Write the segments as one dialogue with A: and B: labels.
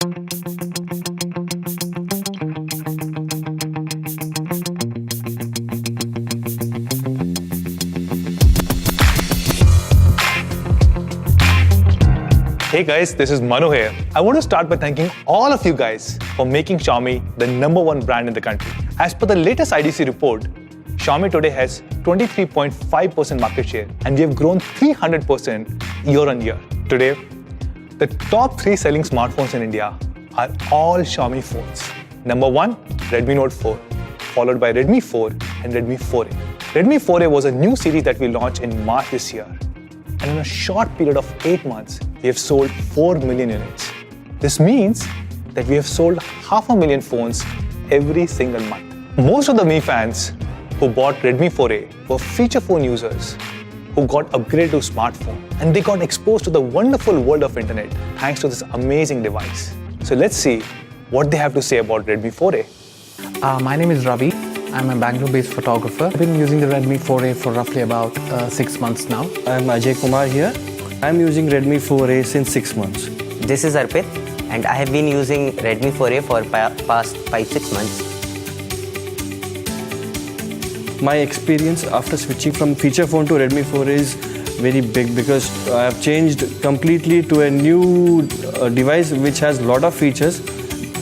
A: Hey guys, this is Manu here. I want to start by thanking all of you guys for making Xiaomi the #1 brand in the country. As per the latest IDC report, Xiaomi today has 23.5% market share and we have grown 300% year on year. Today, the top 3 selling smartphones in India are all Xiaomi phones. Number 1, Redmi Note 4, followed by Redmi 4 and Redmi 4A. Redmi 4A was a new series that we launched in March this year. And in a short period of 8 months, we have sold 4 million units. This means that we have sold 500,000 phones every single month. Most of the Mi fans who bought Redmi 4A were feature phone users who got upgraded to smartphone and they got exposed to the wonderful world of internet thanks to this amazing device. So let's see what they have to say about Redmi 4A.
B: My name is Ravi. I'm a Bangalore-based photographer. I've been using the Redmi 4A for roughly about 6 months now.
C: I'm Ajay Kumar here. I'm using Redmi 4A since 6 months.
D: This is Arpit and I have been using Redmi 4A for past 5-6 months.
C: My experience after switching from feature phone to Redmi 4A is very big because I have changed completely to a new device which has a lot of features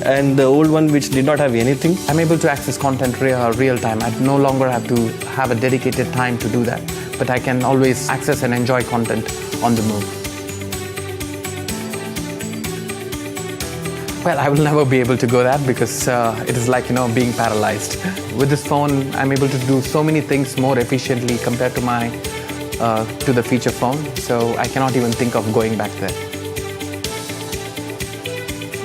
C: and the old one which did not have anything.
B: I'm able to access content real time. I no longer have to have a dedicated time to do that, but I can always access and enjoy content on the move. Well, I will never be able to go that because it is like, being paralyzed. With this phone, I'm able to do so many things more efficiently compared to to the feature phone. So I cannot even think of going back there.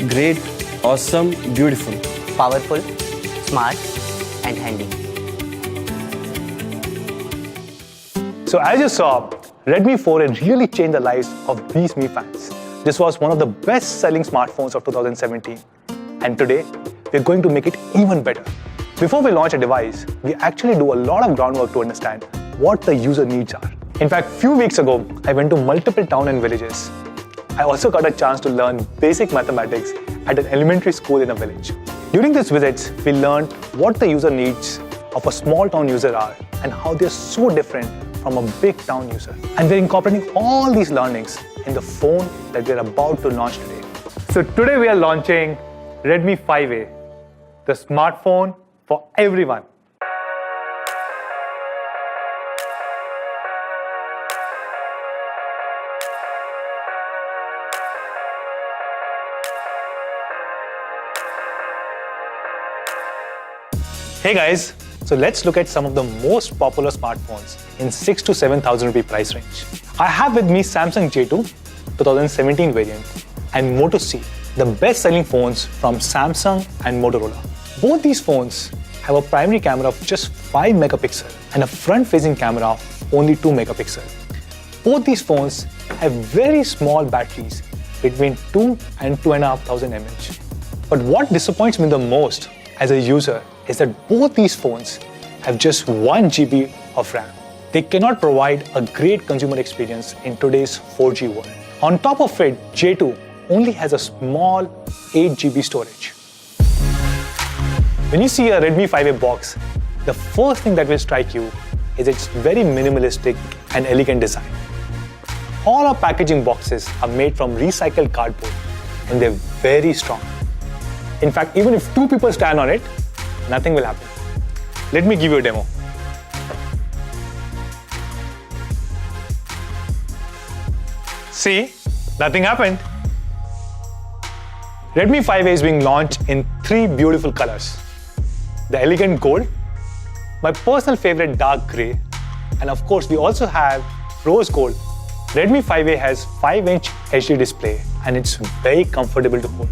C: Great, awesome, beautiful.
D: Powerful, smart and handy.
A: So as you saw, Redmi 4A really changed the lives of these Mi fans. This was one of the best-selling smartphones of 2017. And today, we're going to make it even better. Before we launch a device, we actually do a lot of groundwork to understand what the user needs are. In fact, a few weeks ago, I went to multiple towns and villages. I also got a chance to learn basic mathematics at an elementary school in a village. During these visits, we learned what the user needs of a small town user are and how they're so different from a big town user. And we're incorporating all these learnings in the phone that we're about to launch today. So today we are launching Redmi 5A, the smartphone for everyone. Hey guys, so let's look at some of the most popular smartphones in 6,000 to 7,000 rupee price range. I have with me Samsung J2 2017 variant and Moto C, the best-selling phones from Samsung and Motorola. Both these phones have a primary camera of just 5 megapixel and a front-facing camera of only 2 megapixel. Both these phones have very small batteries between 2 and 2,500 mAh. But what disappoints me the most as a user is that both these phones have just 1 GB of RAM. They cannot provide a great consumer experience in today's 4G world. On top of it, J2 only has a small 8 GB storage. When you see a Redmi 5A box, the first thing that will strike you is its very minimalistic and elegant design. All our packaging boxes are made from recycled cardboard and they're very strong. In fact, even if 2 people stand on it, nothing will happen. Let me give you a demo. See, nothing happened. Redmi 5A is being launched in 3 beautiful colors. The elegant gold, my personal favorite dark grey, and of course we also have rose gold. Redmi 5A has 5-inch HD display and it's very comfortable to hold.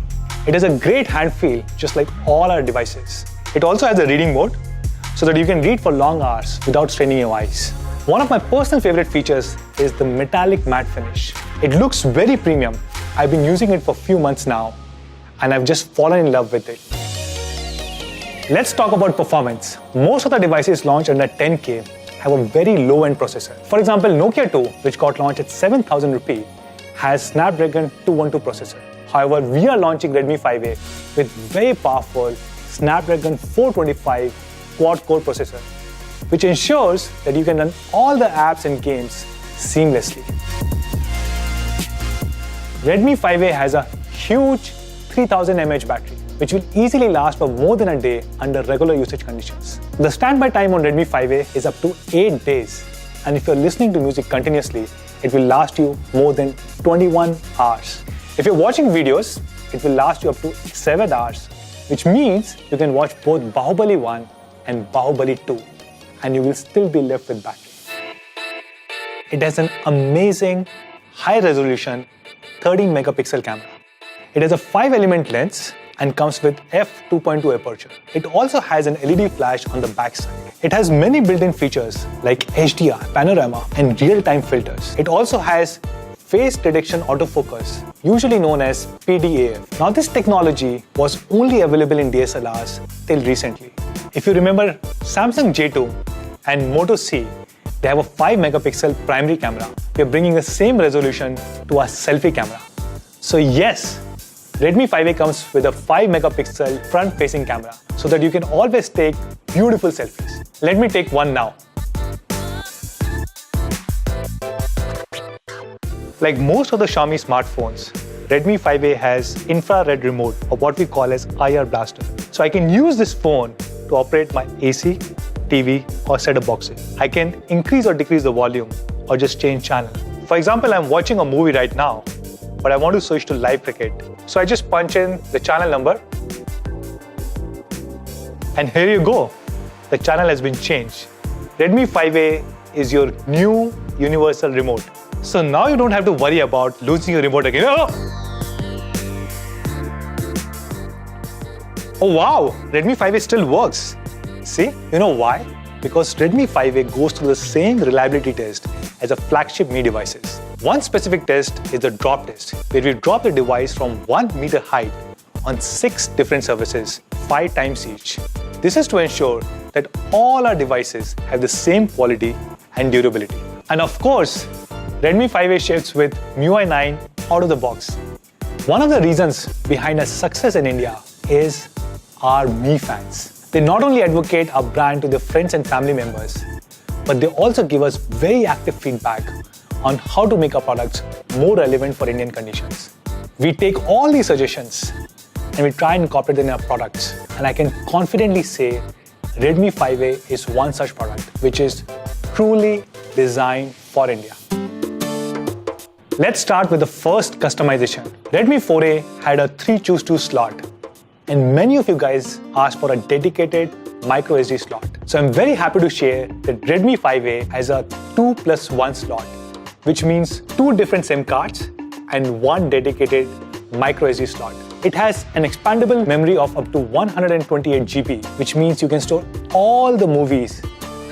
A: It has a great hand feel just like all our devices. It also has a reading mode so that you can read for long hours without straining your eyes. One of my personal favorite features is the metallic matte finish. It looks very premium. I've been using it for a few months now and I've just fallen in love with it. Let's talk about performance. Most of the devices launched under 10K have a very low-end processor. For example, Nokia 2, which got launched at 7,000 rupee, has Snapdragon 212 processor. However, we are launching Redmi 5A with very powerful Snapdragon 425 quad-core processor, which ensures that you can run all the apps and games seamlessly. Redmi 5A has a huge 3000 mAh battery, which will easily last for more than a day under regular usage conditions. The standby time on Redmi 5A is up to 8 days, and if you're listening to music continuously, it will last you more than 21 hours. If you're watching videos, it will last you up to 7 hours, which means you can watch both Bahubali 1 and Bahubali 2, and you will still be left with battery. It has an amazing high-resolution 13 megapixel camera. It has a 5-element lens and comes with f2.2 aperture. It also has an LED flash on the back side. It has many built-in features like HDR, panorama, and real-time filters. It also has face detection autofocus, usually known as PDAF. Now, this technology was only available in DSLRs till recently. If you remember Samsung J2 and Moto C, they have a 5 megapixel primary camera. We are bringing the same resolution to our selfie camera. So yes, Redmi 5A comes with a 5 megapixel front-facing camera so that you can always take beautiful selfies. Let me take one now. Like most of the Xiaomi smartphones, Redmi 5A has infrared remote, or what we call as IR blaster. So I can use this phone to operate my AC, TV, or set-top boxes. I can increase or decrease the volume or just change channel. For example, I'm watching a movie right now, but I want to switch to live cricket. So I just punch in the channel number, and here you go. The channel has been changed. Redmi 5A is your new universal remote. So now you don't have to worry about losing your remote again. Oh wow, Redmi 5A still works. See, you know why? Because Redmi 5A goes through the same reliability test as a flagship Mi devices. One specific test is the drop test, where we drop the device from 1 meter height on 6 different surfaces, 5 times each. This is to ensure that all our devices have the same quality and durability. And of course, Redmi 5A ships with MIUI 9 out of the box. One of the reasons behind our success in India is our Mi fans. They not only advocate our brand to their friends and family members, but they also give us very active feedback on how to make our products more relevant for Indian conditions. We take all these suggestions and we try and incorporate them in our products. And I can confidently say Redmi 5A is one such product which is truly designed for India. Let's start with the first customization. Redmi 4A had a 3-choose-2 slot, and many of you guys asked for a dedicated micro SD slot. So I'm very happy to share that Redmi 5A has a 2+1 slot, which means 2 different SIM cards and 1 dedicated micro SD slot. It has an expandable memory of up to 128 GB, which means you can store all the movies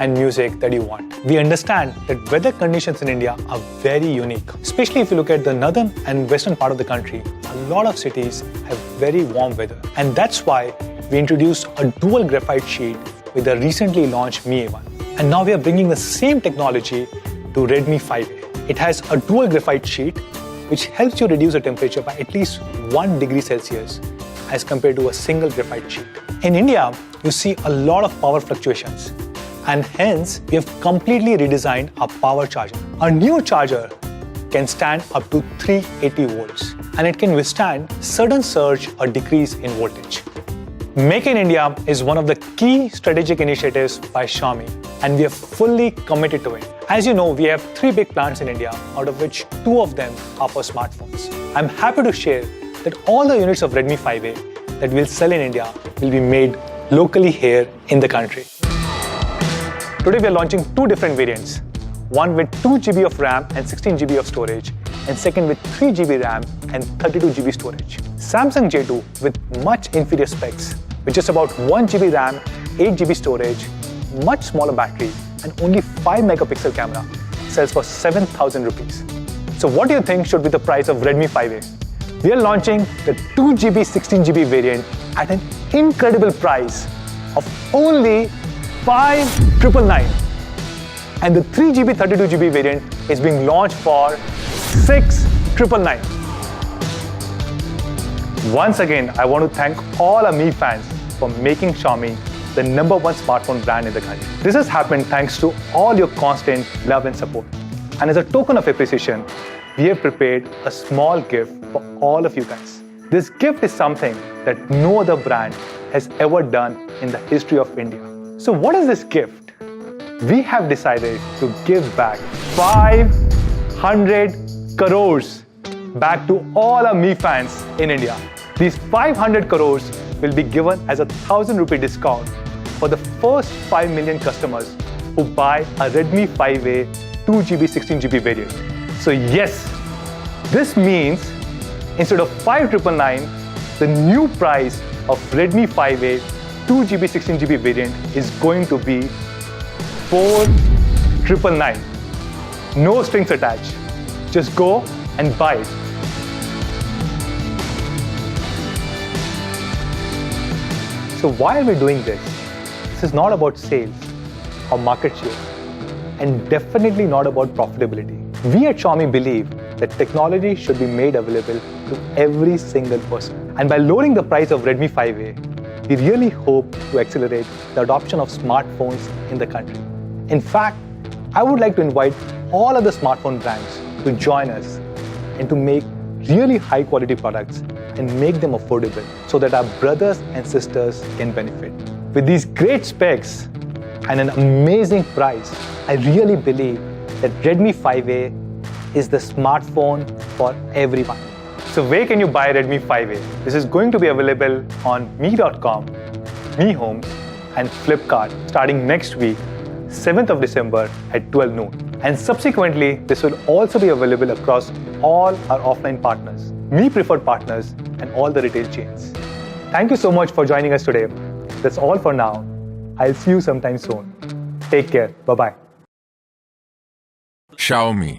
A: and music that you want. We understand that weather conditions in India are very unique, especially if you look at the northern and western part of the country. A lot of cities have very warm weather, and that's why we introduced a dual graphite sheet with the recently launched Mi A1. And now we are bringing the same technology to Redmi 5A. It has a dual graphite sheet which helps you reduce the temperature by at least 1 degree Celsius as compared to a single graphite sheet. In India, you see a lot of power fluctuations, and hence we have completely redesigned our power charger. Our new charger can stand up to 380 volts, and it can withstand sudden surge or decrease in voltage. Make in India is one of the key strategic initiatives by Xiaomi, and we are fully committed to it. As you know, we have 3 big plants in India, out of which 2 of them are for smartphones. I'm happy to share that all the units of Redmi 5A that we'll sell in India will be made locally here in the country. Today we are launching 2 different variants, one with 2 GB of RAM and 16 GB of storage, and second with 3 GB RAM and 32 GB storage. Samsung J2 with much inferior specs, with just about 1 GB RAM, 8 GB storage, much smaller battery, and only 5 megapixel camera, sells for 7,000 rupees. So what do you think should be the price of Redmi 5A? We are launching the 2 GB 16 GB variant at an incredible price of only 5,999, and the 3 GB 32 GB variant is being launched for 6,999. Once again, I want to thank all our Mi fans for making Xiaomi the #1 smartphone brand in the country. This has happened thanks to all your constant love and support. And as a token of appreciation, we have prepared a small gift for all of you guys. This gift is something that no other brand has ever done in the history of India. So what is this gift? We have decided to give back 500 crores back to all our Mi fans in India. These 500 crores will be given as a 1,000 rupee discount for the first 5 million customers who buy a Redmi 5A 2GB 16GB variant. So yes, this means instead of 5,999, the new price of Redmi 5A 2GB 16GB variant is going to be 4,999. No strings attached. Just go and buy it. So why are we doing this? This is not about sales or market share, and definitely not about profitability. We at Xiaomi believe that technology should be made available to every single person. And by lowering the price of Redmi 5A, we really hope to accelerate the adoption of smartphones in the country. In fact, I would like to invite all other smartphone brands to join us and to make really high quality products and make them affordable so that our brothers and sisters can benefit. With these great specs and an amazing price, I really believe that Redmi 5A is the smartphone for everyone. So where can you buy Redmi 5A? This is going to be available on Mi.com, Mi Homes and Flipkart starting next week, 7th of December at 12 noon. And subsequently, this will also be available across all our offline partners, Mi preferred partners and all the retail chains. Thank you so much for joining us today. That's all for now. I'll see you sometime soon. Take care. Bye-bye.
E: Xiaomi.